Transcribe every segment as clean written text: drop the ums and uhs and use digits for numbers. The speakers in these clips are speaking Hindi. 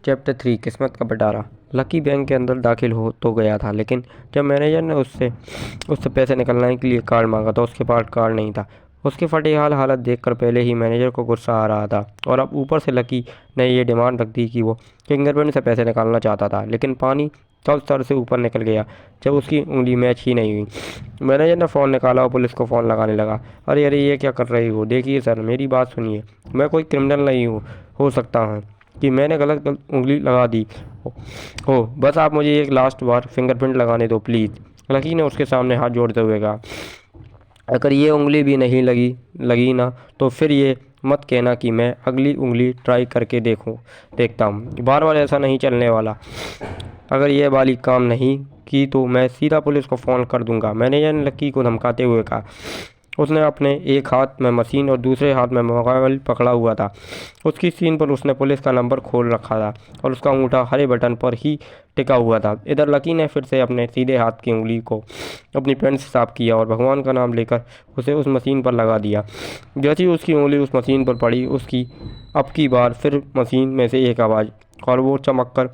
चैप्टर 3 किस्मत का पिटारा। लकी बैंक के अंदर दाखिल हो तो गया था, लेकिन जब मैनेजर ने उससे उससे पैसे निकलवाने के लिए कार्ड मांगा तो उसके पास कार्ड नहीं था। उसकी फटी हालत देखकर पहले ही मैनेजर को गुस्सा आ रहा था, और अब ऊपर से लकी ने ये डिमांड रख दी कि वो फिंगरप्रिंट से पैसे निकालना चाहता था। लेकिन पानी तब सर से ऊपर निकल गया जब उसकी उंगली मैच ही नहीं हुई। मैनेजर ने फ़ोन निकाला और पुलिस को फ़ोन लगाने लगा। अरे अरे, ये क्या कर रही हो? देखिए सर, मेरी बात सुनिए। मैं कोई क्रिमिनल नहीं हो सकता है कि मैंने गलत उंगली लगा दी हो। बस आप मुझे एक लास्ट बार फिंगरप्रिंट लगाने दो प्लीज़। लकी ने उसके सामने हाथ जोड़ते हुए कहा। अगर ये उंगली भी नहीं लगी ना, तो फिर ये मत कहना कि मैं अगली उंगली ट्राई करके देखता हूँ। बार बार ऐसा नहीं चलने वाला। अगर ये वाली काम नहीं की तो मैं सीधा पुलिस को फ़ोन कर दूंगा, मैनेजर ने लकी को धमकाते हुए कहा। उसने अपने एक हाथ में मशीन और दूसरे हाथ में मोबाइल पकड़ा हुआ था। उसकी स्क्रीन पर उसने पुलिस का नंबर खोल रखा था और उसका अंगूठा हरे बटन पर ही टिका हुआ था। इधर लकी ने फिर से अपने सीधे हाथ की उंगली को अपनी पेन से साफ किया और भगवान का नाम लेकर उसे उस मशीन पर लगा दिया। जैसे ही उसकी उंगली उस मशीन पर पड़ी, उसकी अब की बार फिर मशीन में से एक आवाज़, और वो चमक कर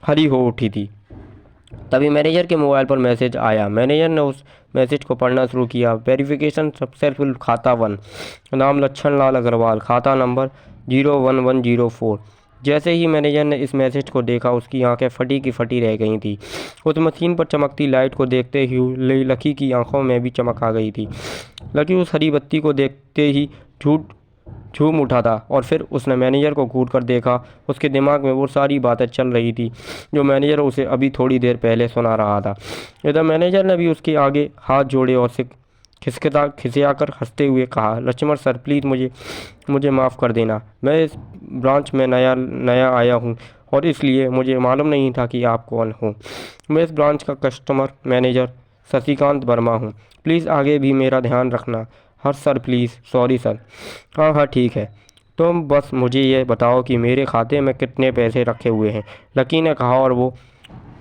हरी हो उठी थी। तभी मैनेजर के मोबाइल पर मैसेज आया। मैनेजर ने उस मैसेज को पढ़ना शुरू किया। वेरिफिकेशन सक्सेसफुल, खाता 1, नाम लच्छन लाल अग्रवाल, खाता नंबर 01104। जैसे ही मैनेजर ने इस मैसेज को देखा, उसकी आंखें फटी की फटी रह गई थी। उस मशीन पर चमकती लाइट को देखते ही लकी की आंखों में भी चमक आ गई थी। लकी उस हरी बत्ती को देखते ही झूम उठा था, और फिर उसने मैनेजर को घूर कर देखा। उसके दिमाग में वो सारी बातें चल रही थी जो मैनेजर उसे अभी थोड़ी देर पहले सुना रहा था। इधर मैनेजर ने भी उसके आगे हाथ जोड़े और से खिसियाकर हंसते हुए कहा, लक्ष्मण सर, प्लीज़ मुझे माफ़ कर देना। मैं इस ब्रांच में नया नया आया हूँ और इसलिए मुझे मालूम नहीं था कि आप कौन हो। मैं इस ब्रांच का कस्टमर मैनेजर शशिकांत वर्मा हूँ। प्लीज़ आगे भी मेरा ध्यान रखना। हाँ सर, प्लीज़, सॉरी सर। हाँ हाँ, ठीक है। तुम बस मुझे ये बताओ कि मेरे खाते में कितने पैसे रखे हुए हैं, लकी ने कहा, और वो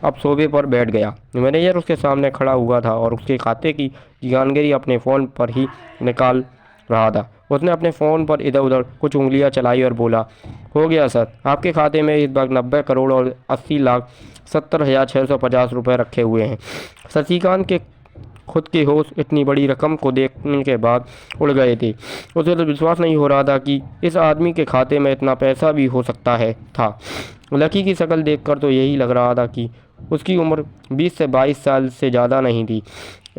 अब सोफे पर बैठ गया। मैनेजर उसके सामने खड़ा हुआ था और उसके खाते की जानकारी अपने फ़ोन पर ही निकाल रहा था। उसने अपने फ़ोन पर इधर उधर कुछ उंगलियां चलाई और बोला, हो गया सर, आपके खाते में इस बार 90 करोड़ और 80,70,650 रुपये रखे हुए हैं। शशिकांत के खुद के होश इतनी बड़ी रकम को देखने के बाद उड़ गए थे। उसे तो विश्वास नहीं हो रहा था कि इस आदमी के खाते में इतना पैसा भी हो सकता है था। लकी की शक्ल देखकर तो यही लग रहा था कि उसकी उम्र 20 से 22 साल से ज़्यादा नहीं थी।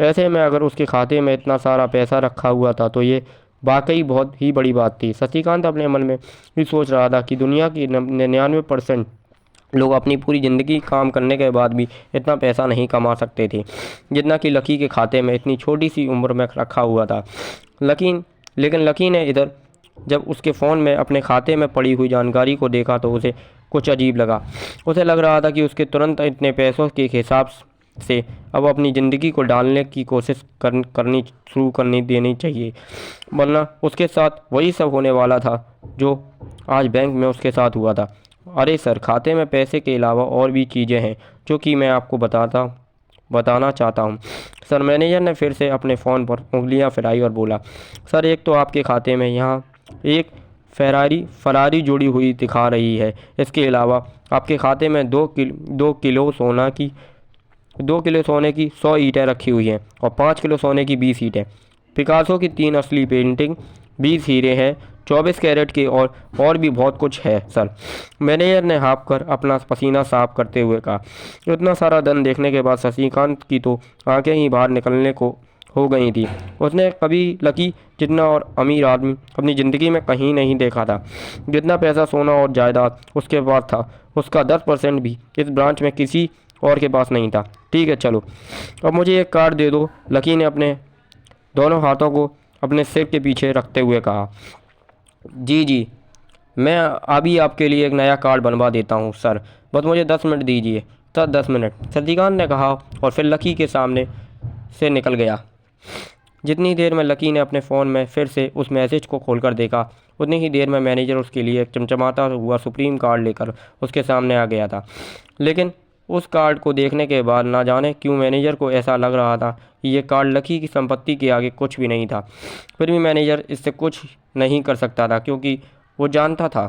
ऐसे में अगर उसके खाते में इतना सारा पैसा रखा हुआ था तो ये वाकई बहुत ही बड़ी बात थी। शशिकांत अपने मन में भी सोच रहा था कि दुनिया की 99% लोग अपनी पूरी ज़िंदगी काम करने के बाद भी इतना पैसा नहीं कमा सकते थे जितना कि लकी के खाते में इतनी छोटी सी उम्र में रखा हुआ था। लेकिन लकी ने इधर जब उसके फ़ोन में अपने खाते में पड़ी हुई जानकारी को देखा तो उसे कुछ अजीब लगा। उसे लग रहा था कि उसके तुरंत इतने पैसों के हिसाब से अब अपनी ज़िंदगी को डालने की कोशिश करनी शुरू करनी देनी चाहिए, वरना उसके साथ वही सब होने वाला था जो आज बैंक में उसके साथ हुआ था। अरे सर, खाते में पैसे के अलावा और भी चीज़ें हैं जो कि मैं आपको बताना चाहता हूँ। सर, मैनेजर ने फिर से अपने फ़ोन पर उंगलियां फिराई और बोला, सर, एक तो आपके खाते में यहाँ एक फरारी जुड़ी हुई दिखा रही है। इसके अलावा आपके खाते में 2 किलो सोने की 100 ईंटें रखी हुई हैं और 5 किलो सोने की 20 ईंटें। पिकासो की 3 असली पेंटिंग, 20 हीरे हैं, 24 कैरेट के, और भी बहुत कुछ है सर। मैनेजर ने हाँफ कर अपना पसीना साफ करते हुए कहा। इतना सारा धन देखने के बाद शशिकांत की तो आंखें ही बाहर निकलने को हो गई थी। उसने कभी लकी जितना और अमीर आदमी अपनी ज़िंदगी में कहीं नहीं देखा था। जितना पैसा, सोना और जायदाद उसके पास था, उसका 10% भी इस ब्रांच में किसी और के पास नहीं था। ठीक है, चलो अब मुझे एक कार्ड दे दो, लकी ने अपने दोनों हाथों को अपने सिर के पीछे रखते हुए कहा। जी जी, मैं अभी आपके लिए एक नया कार्ड बनवा देता हूँ सर, बस मुझे 10 मिनट दीजिए। सर, 10 मिनट, शशिकांत ने कहा और फिर लकी के सामने से निकल गया। जितनी देर में लकी ने अपने फ़ोन में फिर से उस मैसेज को खोलकर देखा, उतनी ही देर में मैनेजर उसके लिए एक चमचमाता हुआ सुप्रीम कार्ड लेकर उसके सामने आ गया था। लेकिन उस कार्ड को देखने के बाद ना जाने क्यों मैनेजर को ऐसा लग रहा था कि ये कार्ड लकी की संपत्ति के आगे कुछ भी नहीं था। फिर भी मैनेजर इससे कुछ नहीं कर सकता था, क्योंकि वो जानता था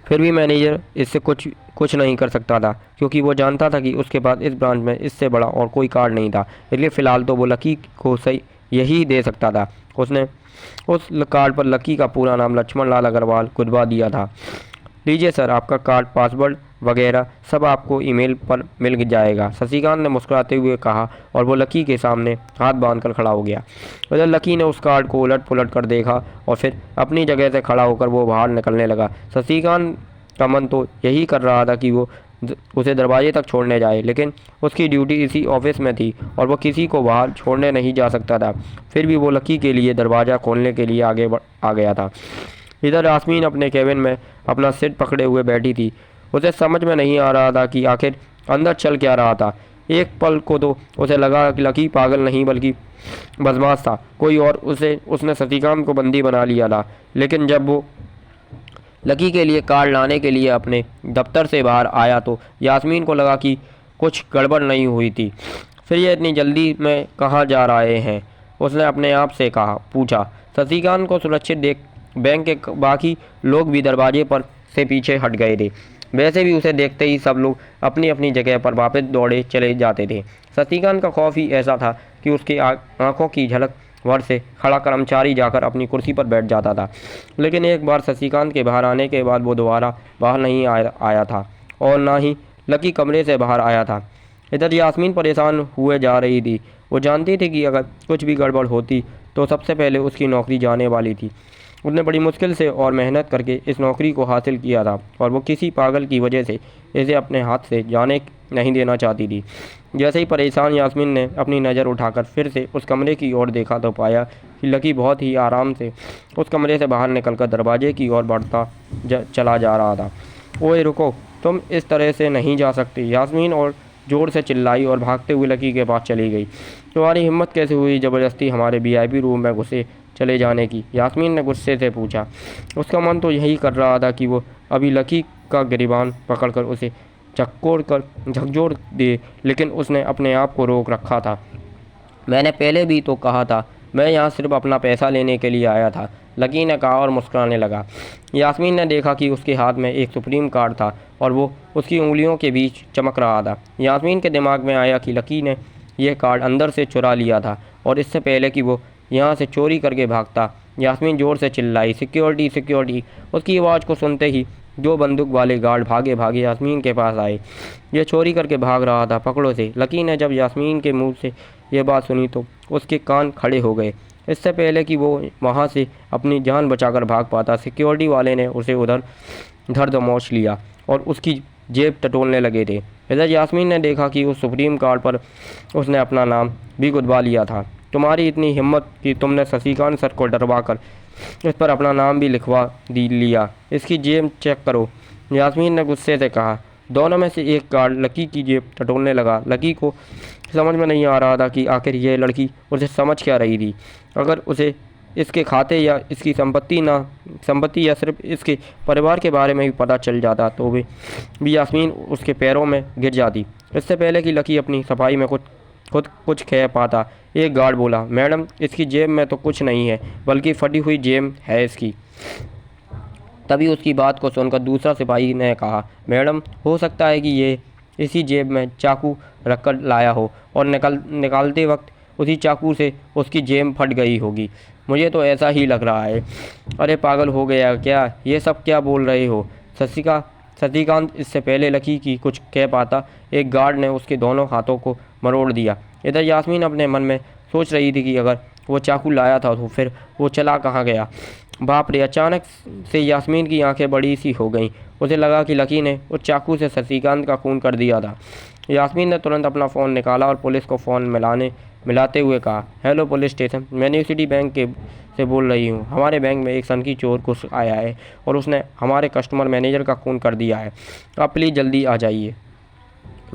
फिर भी मैनेजर इससे कुछ कुछ नहीं कर सकता था, क्योंकि वो जानता था कि उसके पास इस ब्रांच में इससे बड़ा और कोई कार्ड नहीं था। इसलिए फ़िलहाल तो वो लकी को सही यही दे सकता था। उसने उस कार्ड पर लकी का पूरा नाम लक्ष्मण लाल अग्रवाल खुदवा दिया था। लीजिए सर, आपका कार्ड, पासवर्ड वगैरह सब आपको ईमेल पर मिल जाएगा, शशिकांत ने मुस्कुराते हुए कहा, और वो लकी के सामने हाथ बांधकर खड़ा हो गया। उधर लकी ने उस कार्ड को उलट पुलट कर देखा और फिर अपनी जगह से खड़ा होकर वो बाहर निकलने लगा। शशिकांत का मन तो यही कर रहा था कि वो उसे दरवाजे तक छोड़ने जाए, लेकिन उसकी ड्यूटी इसी ऑफिस में थी और वो किसी को बाहर छोड़ने नहीं जा सकता था। फिर भी वो लकी के लिए दरवाज़ा खोलने के लिए आ गया था। इधर यास्मीन अपने केबिन में अपना सिर पकड़े हुए बैठी थी। उसे समझ में नहीं आ रहा था कि आखिर अंदर चल क्या रहा था। एक पल को तो उसे लगा कि लकी पागल नहीं बल्कि बदमाश था कोई, और उसने शशिकांत को बंदी बना लिया था। लेकिन जब वो लकी के लिए कार्ड लाने के लिए अपने दफ्तर से बाहर आया तो यास्मीन को लगा कि कुछ गड़बड़ नहीं हुई थी। फिर ये इतनी जल्दी में कहाँ जा रहे हैं, उसने अपने आप से पूछा। शशिकांत को सुरक्षित देख बैंक के बाकी लोग भी दरवाजे पर से पीछे हट गए थे। वैसे भी उसे देखते ही सब लोग अपनी अपनी जगह पर वापस दौड़े चले जाते थे। शशिकांत का खौफ ही ऐसा था कि उसकी आंखों की झलक भर से खड़ा कर्मचारी जाकर अपनी कुर्सी पर बैठ जाता था। लेकिन एक बार शशिकांत के बाहर आने के बाद वो दोबारा बाहर नहीं आया था और ना ही लकी कमरे से बाहर आया था। इधर यास्मीन परेशान हुए जा रही थी। वो जानती थी कि अगर कुछ भी गड़बड़ होती तो सबसे पहले उसकी नौकरी जाने वाली थी। उसने बड़ी मुश्किल से और मेहनत करके इस नौकरी को हासिल किया था और वो किसी पागल की वजह से इसे अपने हाथ से जाने नहीं देना चाहती थी। जैसे ही परेशान यास्मीन ने अपनी नज़र उठाकर फिर से उस कमरे की ओर देखा तो पाया कि लकी बहुत ही आराम से उस कमरे से बाहर निकलकर दरवाजे की ओर बढ़ता चला जा रहा था। ओए रुको, तुम इस तरह से नहीं जा सकती, यास्मीन और ज़ोर से चिल्लाई और भागते हुए लकी के पास चली गई। तुम्हारी हिम्मत कैसे हुई ज़बरदस्ती हमारे वीआईपी रूम में घुसे चले जाने की, यास्मीन ने गुस्से से पूछा। उसका मन तो यही कर रहा था कि वो अभी लकी का गिरबान पकड़कर उसे झकझोर दे, लेकिन उसने अपने आप को रोक रखा था। मैंने पहले भी तो कहा था, मैं यहाँ सिर्फ अपना पैसा लेने के लिए आया था, लकी ने कहा और मुस्कुराने लगा। यास्मीन ने देखा कि उसके हाथ में एक सुप्रीम कार्ड था और वो उसकी उंगलियों के बीच चमक रहा था। यास्मीन के दिमाग में आया कि लकी ने यह कार्ड अंदर से चुरा लिया था और इससे पहले कि वो यहाँ से चोरी करके भागता। यास्मीन ज़ोर से चिल्लाई, सिक्योरिटी सिक्योरिटी। उसकी आवाज़ को सुनते ही दो बंदूक वाले गार्ड भागे भागे यास्मीन के पास आए। ये चोरी करके भाग रहा था, पकड़ो से। लकी ने जब यास्मीन के मुंह से ये बात सुनी तो उसके कान खड़े हो गए। इससे पहले कि वो वहाँ से अपनी जान बचाकर भाग पाता, सिक्योरिटी वाले ने उसे उधर धर दबोच लिया और उसकी जेब टटोलने लगे थे। इधर यास्मीन ने देखा कि उस सुप्रीम कार्ड पर उसने अपना नाम भी गुदवा लिया था। तुम्हारी इतनी हिम्मत कि तुमने शशिकांत सर को डरवा कर इस पर अपना नाम भी लिखवा लिया। इसकी जेब चेक करो, यास्मीन ने गुस्से से कहा। दोनों में से एक कार्ड लकी की जेब टटोलने लगा। लकी को समझ में नहीं आ रहा था कि आखिर यह लड़की उसे समझ क्या रही थी। अगर उसे इसके खाते या इसकी संपत्ति या सिर्फ इसके परिवार के बारे में भी पता चल जाता तो वे भी यास्मीन उसके पैरों में गिर जाती। इससे पहले कि लकी अपनी सफाई में खुद कुछ कह पाता, एक गार्ड बोला, मैडम इसकी जेब में तो कुछ नहीं है, बल्कि फटी हुई जेब है इसकी। तभी उसकी बात को सुनकर दूसरा सिपाही ने कहा, मैडम हो सकता है कि ये इसी जेब में चाकू रखकर लाया हो और निकालते वक्त उसी चाकू से उसकी जेब फट गई होगी। मुझे तो ऐसा ही लग रहा है। अरे पागल हो गया क्या, ये सब क्या बोल रहे हो? शशिकांत इससे पहले लकी की कुछ कह पाता, एक गार्ड ने उसके दोनों हाथों को मरोड़ दिया। इधर यास्मीन अपने मन में सोच रही थी कि अगर वो चाकू लाया था तो फिर वो चला कहाँ गया। बाप रे, अचानक से यास्मीन की आंखें बड़ी सी हो गईं। उसे लगा कि लकी ने उस चाकू से शशिकांत का खून कर दिया था। यास्मीन ने तुरंत अपना फ़ोन निकाला और पुलिस को फ़ोन मिलाते हुए कहा, हेलो पुलिस स्टेशन, मैं न्यू सिटी बैंक से बोल रही हूँ। हमारे बैंक में एक सनकी चोर घुस आया है और उसने हमारे कस्टमर मैनेजर का खून कर दिया है। आप प्लीज़ जल्दी आ जाइए।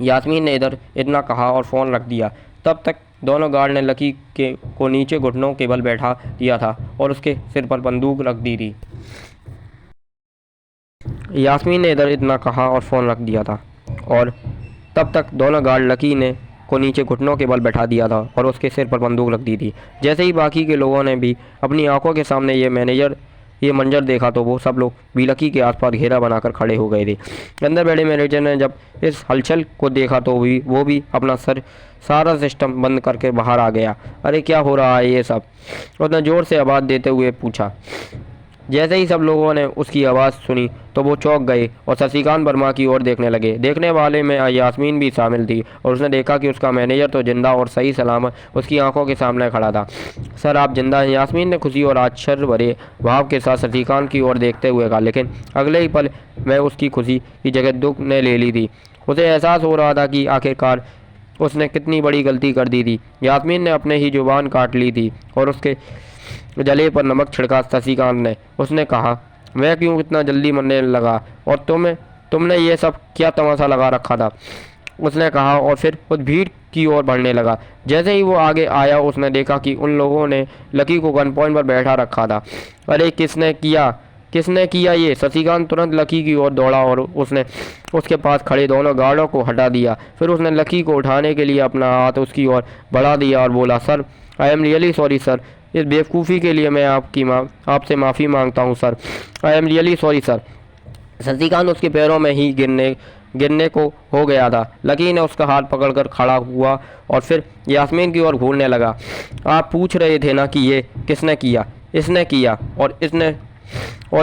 यास्मीन ने इतना कहा और फ़ोन रख दिया। तब तक दोनों गार्ड ने लकी को नीचे घुटनों के बल बैठा दिया था और उसके सिर पर बंदूक रख दी थी। यास्मीन ने इतना कहा और फ़ोन रख दिया था और तब तक दोनों गार्ड लकी को नीचे घुटनों के बल बैठा दिया था और उसके सिर पर बंदूक रख दी थी। जैसे ही बाकी के लोगों ने भी अपनी आंखों के सामने ये मैनेजर ये मंजर देखा तो वो सब लोग भी लकी के आसपास घेरा बनाकर खड़े हो गए थे। अंदर बैठे मैनेजर ने जब इस हलचल को देखा तो वो भी अपना सारा सिस्टम बंद करके बाहर आ गया। अरे क्या हो रहा है ये सब, उसने ज़ोर से आवाज़ देते हुए पूछा। जैसे ही सब लोगों ने उसकी आवाज़ सुनी तो वो चौंक गए और शशिकांत वर्मा की ओर देखने लगे। देखने वाले में यास्मीन भी शामिल थी और उसने देखा कि उसका मैनेजर तो जिंदा और सही सलामत उसकी आंखों के सामने खड़ा था। सर आप जिंदा हैं, यास्मीन ने खुशी और आश्चर्य भरे भाव के साथ शशिकांत की ओर देखते हुए कहा। लेकिन अगले ही पल में उसकी खुशी की जगह दुख ने ले ली थी। उसे एहसास हो रहा था कि आखिरकार उसने कितनी बड़ी गलती कर दी थी। यास्मीन ने अपने ही जुबान काट ली थी और उसके जले पर नमक छिड़का शशिकांत ने। उसने कहा, मैं क्यों इतना जल्दी मरने लगा और तुमने ये सब क्या तमाशा लगा रखा था, उसने कहा और फिर उस भीड़ की ओर बढ़ने लगा। जैसे ही वो आगे आया उसने देखा कि उन लोगों ने लकी को गन पॉइंट पर बैठा रखा था। अरे किसने किया ये? शशिकांत तुरंत लकी की ओर दौड़ा और उसने उसके पास खड़े दोनों गार्डों को हटा दिया। फिर उसने लकी को उठाने के लिए अपना हाथ उसकी ओर बढ़ा दिया और बोला, sir I am really sorry sir, इस बेवकूफ़ी के लिए मैं आपसे माफ़ी मांगता हूँ sir, I am really sorry sir. Shashikant उसके पैरों में ही गिरने को हो गया था। लकी ने उसका हाथ पकड़कर खड़ा हुआ और फिर यास्मीन की ओर घूरने लगा। आप पूछ रहे थे ना कि ये किसने किया? इसने किया और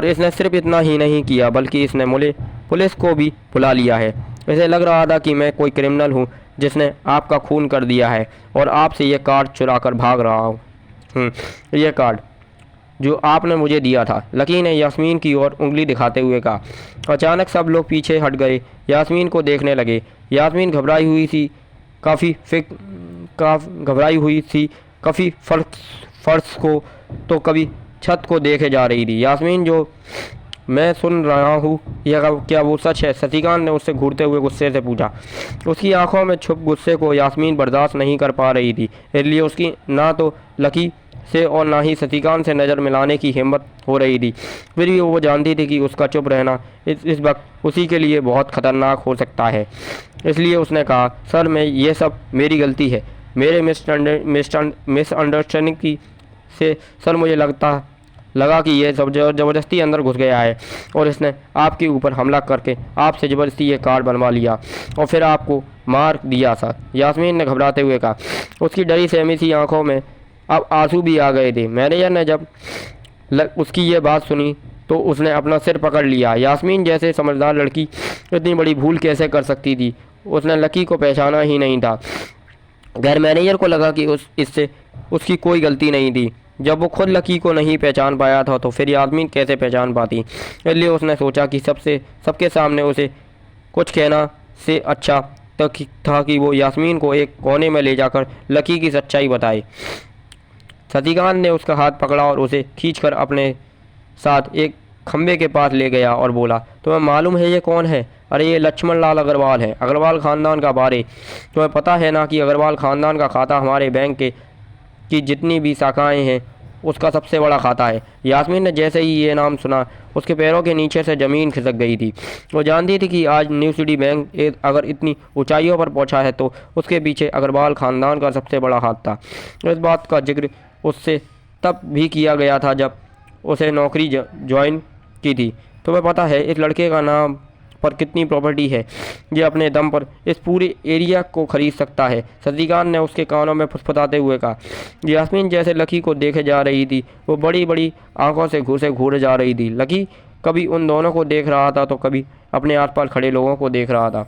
इसने सिर्फ इतना ही नहीं किया बल्कि इसने पुलिस को भी बुला लिया है। इसे लग रहा था कि मैं कोई क्रिमिनल हूँ जिसने आपका खून कर दिया है और आपसे ये कार्ड चुरा कर भाग रहा हूँ। ये कार्ड जो आपने मुझे दिया था, लकी ने यास्मीन की ओर उंगली दिखाते हुए कहा। अचानक सब लोग पीछे हट गए, यास्मीन को देखने लगे। यास्मीन घबराई हुई थी, काफ़ी फर्श को तो कभी छत को देखे जा रही थी। यास्मीन, जो मैं सुन रहा हूँ यह क्या वो सच है? शशिकांत ने उससे घूरते हुए गुस्से से पूछा। उसकी आंखों में छुप गुस्से को यास्मीन बर्दाश्त नहीं कर पा रही थी, इसलिए उसकी ना तो लकी से और ना ही शशिकांत से नज़र मिलाने की हिम्मत हो रही थी। फिर भी वो जानती थी कि उसका चुप रहना इस वक्त उसी के लिए बहुत ख़तरनाक हो सकता है। इसलिए उसने कहा, सर मैं ये सब मेरी गलती है, मेरे मिसअंडरस्टैंडिंग की से सर मुझे लगा कि ये सब ज़बरदस्ती अंदर घुस गया है और इसने आपके ऊपर हमला करके आपसे ज़बरदस्ती ये कार्ड बनवा लिया और फिर आपको मार दिया सर, यास्मीन ने घबराते हुए कहा। उसकी डरी सहमी सी आंखों में अब आंसू भी आ गए थे। मैनेजर ने जब उसकी ये बात सुनी तो उसने अपना सिर पकड़ लिया। यास्मीन जैसे समझदार लड़की इतनी बड़ी भूल कैसे कर सकती थी? उसने लकी को पहचाना ही नहीं था। गैर मैनेजर को लगा कि इससे उसकी कोई गलती नहीं थी। जब वो खुद लकी को नहीं पहचान पाया था तो फिर यास्मीन कैसे पहचान पाती? इसलिए उसने सोचा कि सबके सामने उसे कुछ कहना से अच्छा था कि वो यास्मीन को एक कोने में ले जाकर लकी की सच्चाई बताए। शशिकांत ने उसका हाथ पकड़ा और उसे खींचकर अपने साथ एक खंबे के पास ले गया और बोला, तुम्हें मालूम है ये कौन है? अरे ये लक्ष्मण लाल अग्रवाल है, अग्रवाल ख़ानदान का बारे। तुम्हें पता है ना कि अग्रवाल ख़ानदान का खाता हमारे बैंक की जितनी भी शाखाएं हैं उसका सबसे बड़ा खाता है। यास्मीन ने जैसे ही ये नाम सुना उसके पैरों के नीचे से ज़मीन खिसक गई थी। वो जानती थी कि आज न्यू सिटी बैंक अगर इतनी ऊंचाइयों पर पहुंचा है तो उसके पीछे अग्रवाल ख़ानदान का सबसे बड़ा हाथ था। इस बात का जिक्र उससे तब भी किया गया था जब उसे नौकरी ज्वाइन की थी। तुम्हें पता है इस लड़के का नाम पर कितनी प्रॉपर्टी है? ये अपने दम पर इस पूरे एरिया को खरीद सकता है। शशिकांत ने उसके कानों में फुसफुसाते हुए कहा। यास्मीन जैसे लकी को देखे जा रही थी, वो बड़ी बड़ी आंखों से घूरे जा रही थी। लकी कभी उन दोनों को देख रहा था तो कभी अपने आसपास खड़े लोगों को देख रहा था।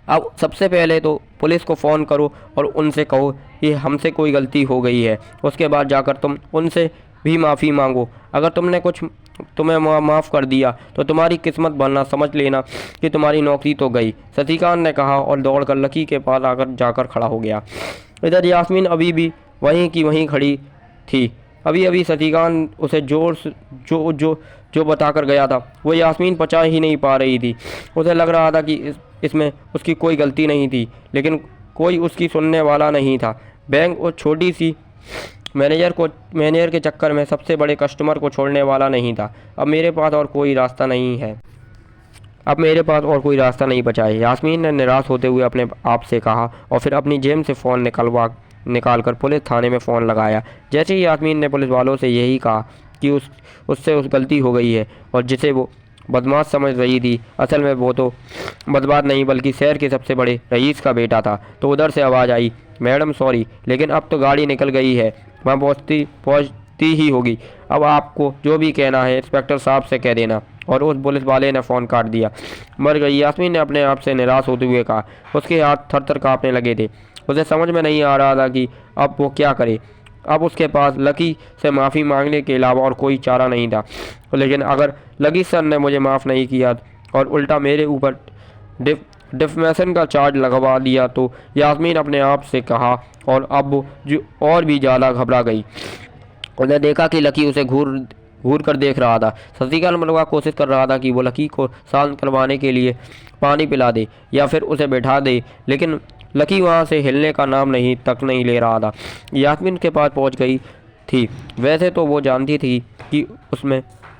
अब सबसे पहले तो पुलिस को फ़ोन करो और उनसे कहो कि हमसे कोई गलती हो गई है। उसके बाद जाकर तुम उनसे भी माफ़ी मांगो। अगर तुम्हें माफ़ कर दिया तो तुम्हारी किस्मत बनना समझ लेना कि तुम्हारी नौकरी तो गई, शशिकांत ने कहा और दौड़कर लकी के पास जाकर खड़ा हो गया। इधर यास्मीन अभी भी वहीं की वहीं खड़ी थी। अभी शशिकांत उसे जो बताकर गया था वो यास्मीन पचा ही नहीं पा रही थी। उसे लग रहा था कि इसमें उसकी कोई गलती नहीं थी, लेकिन कोई उसकी सुनने वाला नहीं था। बैंक उस छोटी सी मैनेजर के चक्कर में सबसे बड़े कस्टमर को छोड़ने वाला नहीं था। अब मेरे पास और कोई रास्ता नहीं बचा है, यास्मीन ने निराश होते हुए अपने आप से कहा और फिर अपनी जेब से फ़ोन निकालकर पुलिस थाने में फ़ोन लगाया। जैसे ही यास्मीन ने पुलिस वालों से यही कहा कि उससे उस गलती हो गई है और जिसे वो बदमाश समझ रही थी, असल में वो तो बदमाश नहीं बल्कि शहर के सबसे बड़े रईस का बेटा था। तो उधर से आवाज़ आई, मैडम सॉरी, लेकिन अब तो गाड़ी निकल गई है, वहाँ पहुँचती ही होगी। अब आपको जो भी कहना है इंस्पेक्टर साहब से कह देना। और उस पुलिस वाले ने फ़ोन काट दिया। मर गई, यास्मीन ने अपने आप से निराश होते हुए कहा। उसके हाथ थर थर काँपने लगे थे। उसे समझ में नहीं आ रहा था कि अब वो क्या करे। अब उसके पास लकी से माफ़ी मांगने के अलावा और कोई चारा नहीं था। लेकिन अगर लकी सर ने मुझे माफ़ नहीं किया और उल्टा मेरे ऊपर डिफमेशन का चार्ज लगवा दिया तो यास्मीन अपने आप से कहा, और अब वो जो और भी ज़्यादा घबरा गई। उसने देखा कि लकी उसे घूर घूर कर देख रहा था। शशिकांत मलवा कोशिश कर रहा था कि वो लकी को शांत करवाने के लिए पानी पिला दे या फिर उसे बैठा दे, लेकिन लकी वहाँ से हिलने का नाम नहीं ले रहा था। यास्मीन के पास पहुँच गई थी। वैसे तो वो जानती थी कि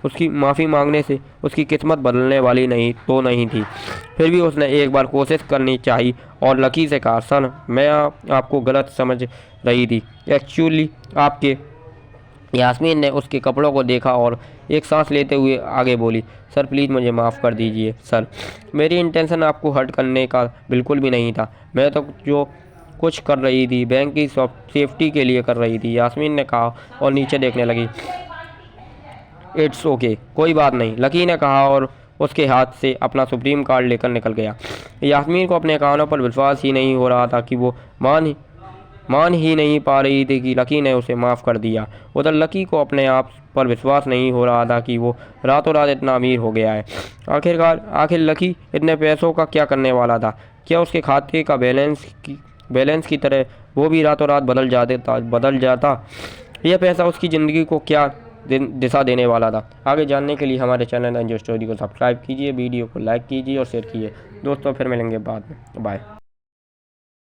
उसकी माफ़ी मांगने से उसकी किस्मत बदलने वाली नहीं थी। फिर भी उसने एक बार कोशिश करनी चाहिए और लकी से कहा, सर मैं आपको गलत समझ रही थी, एक्चुअली आपके। यास्मीन ने उसके कपड़ों को देखा और एक सांस लेते हुए आगे बोली, सर प्लीज़ मुझे माफ़ कर दीजिए सर, मेरी इंटेंशन आपको हर्ट करने का बिल्कुल भी नहीं था। मैं तो जो कुछ कर रही थी बैंक की सेफ्टी के लिए कर रही थी, यास्मीन ने कहा और नीचे देखने लगी। इट्स ओके, कोई बात नहीं, लकी ने कहा और उसके हाथ से अपना सुप्रीम कार्ड लेकर निकल गया। यास्मीन को अपने कानों पर विश्वास ही नहीं हो रहा था कि वो मान ही नहीं पा रही थी कि लकी ने उसे माफ़ कर दिया। उधर लकी को अपने आप पर विश्वास नहीं हो रहा था कि वो रातों रात इतना अमीर हो गया है। आखिर लकी इतने पैसों का क्या करने वाला था? क्या उसके खाते का बैलेंस की तरह वो भी रातों रात बदल जाता? यह पैसा उसकी ज़िंदगी को क्या दिशा देने वाला था? आगे जानने के लिए हमारे चैनल एंजॉय स्टोरी को सब्सक्राइब कीजिए, वीडियो को लाइक कीजिए और शेयर कीजिए। दोस्तों फिर मिलेंगे बाद में, बाय।